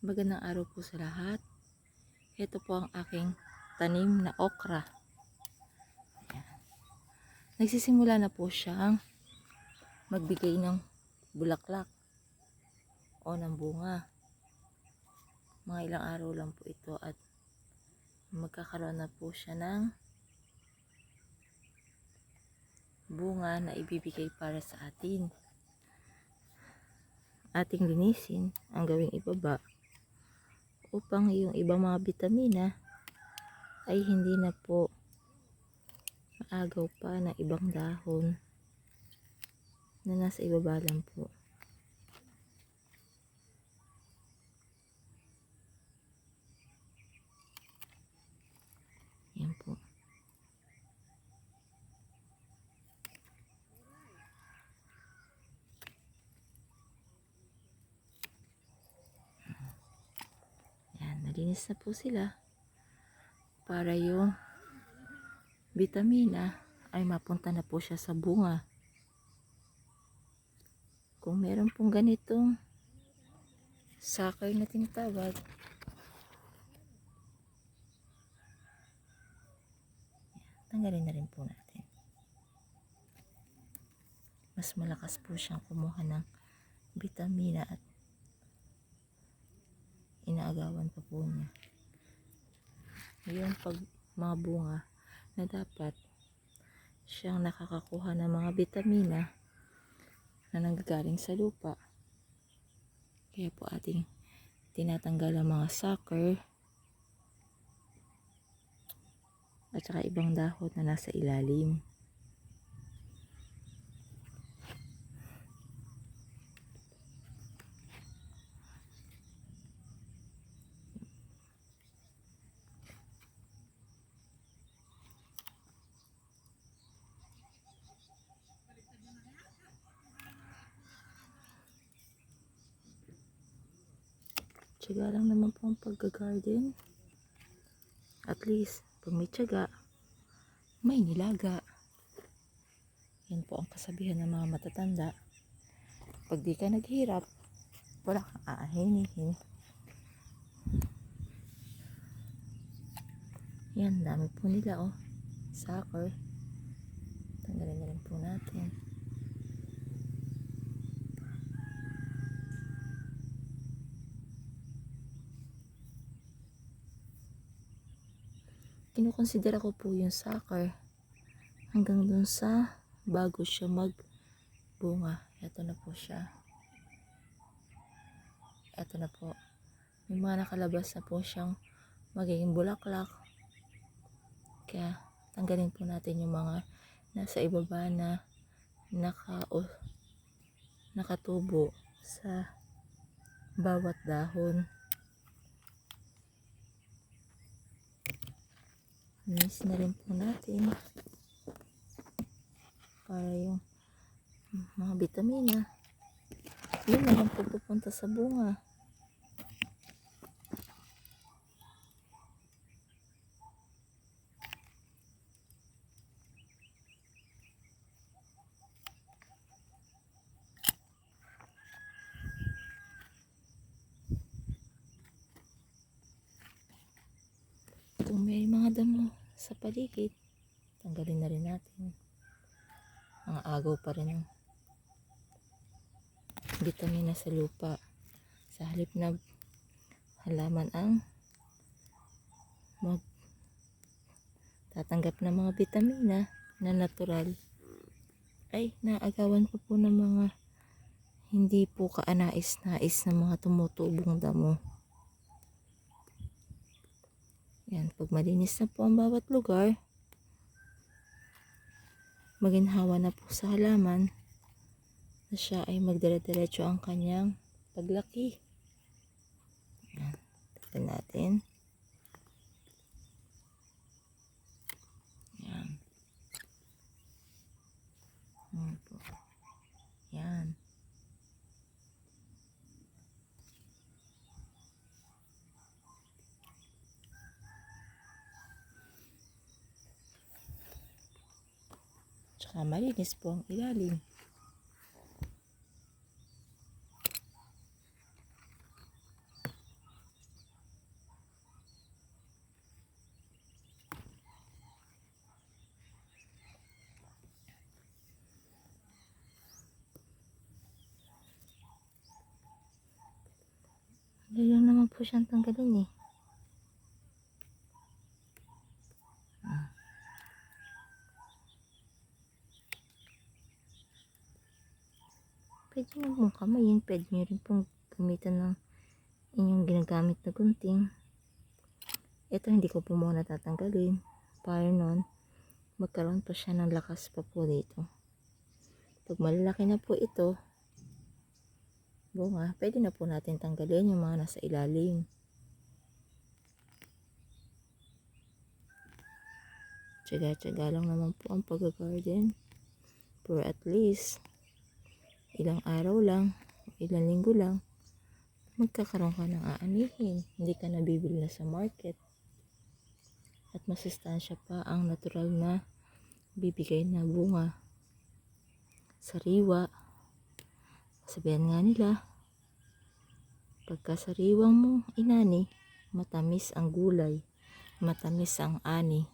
Magandang araw po sa lahat. Ito po ang aking tanim na okra. Nagsisimula na po siyang magbigay ng bulaklak o ng bunga. Mga ilang araw lang po ito at magkakaroon na po siya ng bunga na ibibigay para sa atin. Ating linisin ang gawing ibaba upang yung ibang mga bitamina ay hindi na po maagaw pa ng ibang dahon na nasa ibaba lang po. Yan po. Yan, nalinis na po sila para yung bitamina ay mapunta na po siya sa bunga. Kung meron pong ganitong sucker na tinatawag, tanggalin na rin po natin. Mas malakas po siyang kumuha ng bitamina at inaagawan pa po niya. Yung pag mga bunga na dapat siyang nakakakuha ng mga bitamina na nanggagaling sa lupa. Kaya po ating tinatanggal ang mga sucker at saka ibang dahon na nasa ilalim. Tiyaga lang naman po ang pagga-garden. At least, pag may tiyaga, may nilaga. Yan po ang kasabihan ng mga matatanda. Pag di ka naghirap, wala kang aahinihin. Yan, dami po nila sucker. Tanggalin na rin po natin. Kinukonsidera ko po yung sucker hanggang dun sa bago siya magbunga. Ito na po siya. Ito na po. May mga nakalabas na po siyang magiging bulaklak. Kaya tanggalin po natin yung mga nasa ibaba na nakatubo sa bawat dahon. Linis na rin po natin para yung mga bitamina yun na lang po pupunta sa bunga. Kung may mga damo sa paligid, tanggalin na rin natin. Mga agaw pa rin ng bitamina sa lupa. Sa halip na halaman ang tatanggap ng mga bitamina na natural, ay naagawan pa po ng mga hindi po kaanais-nais na mga tumutubong damo. Yan, pag malinis na po ang bawat lugar, maginhawa na po sa halaman na siya ay magdire-diretso ang kanyang paglaki. Yan, tignan natin. Yan. Yan po. Yan. Tsaka malinis po ang ilalim. Dali lang naman po siyang tanggalin eh. Pwede nyo pong kamayin. Pwede nyo rin pong gamitan ng inyong ginagamit na gunting. Ito hindi ko po muna tatanggalin. Para nun, magkaroon pa siya ng lakas pa po dito. Pag malalaki na po ito, bunga, pwede na po natin tanggalin yung mga nasa ilalim. Tsaga-tsaga lang naman po ang pag-garden. For at least, ilang araw lang, ilang linggo lang, magkakaroon ka ng aanihin. Hindi ka nabibili na sa market. At masustansya pa ang natural na bibigay na bunga. Sariwa. Sabihan nga nila, pagka sariwang mo inani, matamis ang gulay, matamis ang ani.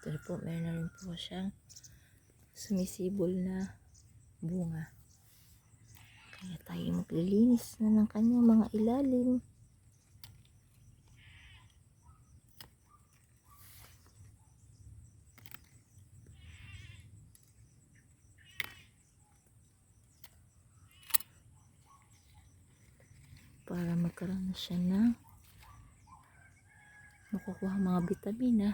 Ito po, meron na rin po siyang sumisibol na bunga. Kaya tayo maglilinis na ng kanyang mga ilalim. Para magkaroon na siya ng makukuha mga bitamina.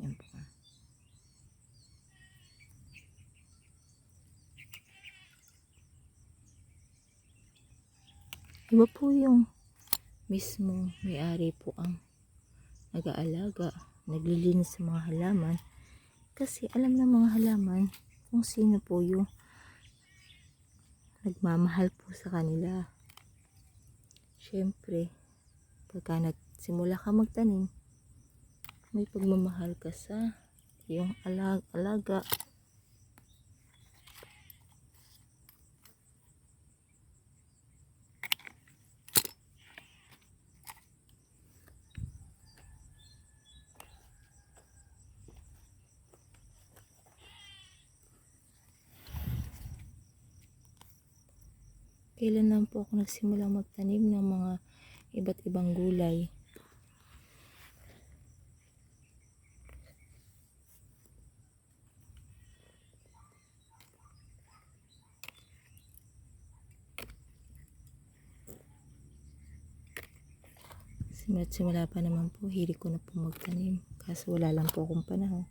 Yan po. Iba po yung mismo may-ari po ang nag-aalaga, naglilinis sa mga halaman. Kasi alam ng mga halaman kung sino po yung nagmamahal po sa kanila. Siyempre, pagka nagsimula ka magtanim, may pagmamahal ka sa yung alaga. Kailan lang po ako nagsimula magtanim ng mga iba't ibang gulay. Simula pa naman po, hilig ko na po magtanim. Kaso wala lang po akong panahon.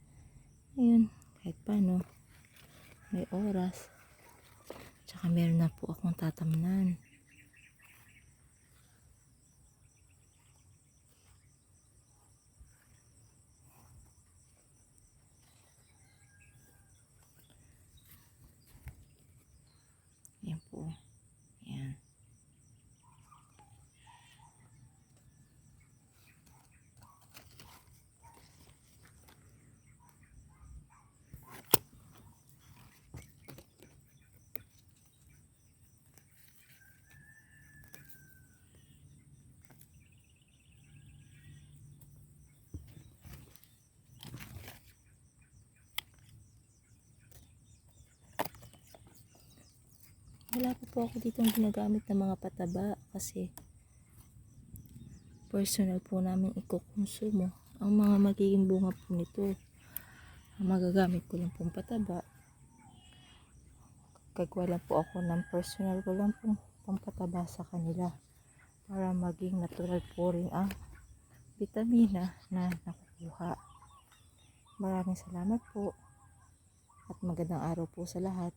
Ayun, kahit paano, may oras. Tsaka meron na po akong tatamnan. Yan po. Yan. Wala pa po ako ditong ginagamit ng mga pataba kasi personal po namin ikukonsumo ang mga magiging bunga po nito. Ang magagamit ko lang pong pataba, gagawa lang po ako ng personal ko lang pong pampataba sa kanila para maging natural po rin ang vitamina na nakukuha. Maraming salamat po at magandang araw po sa lahat.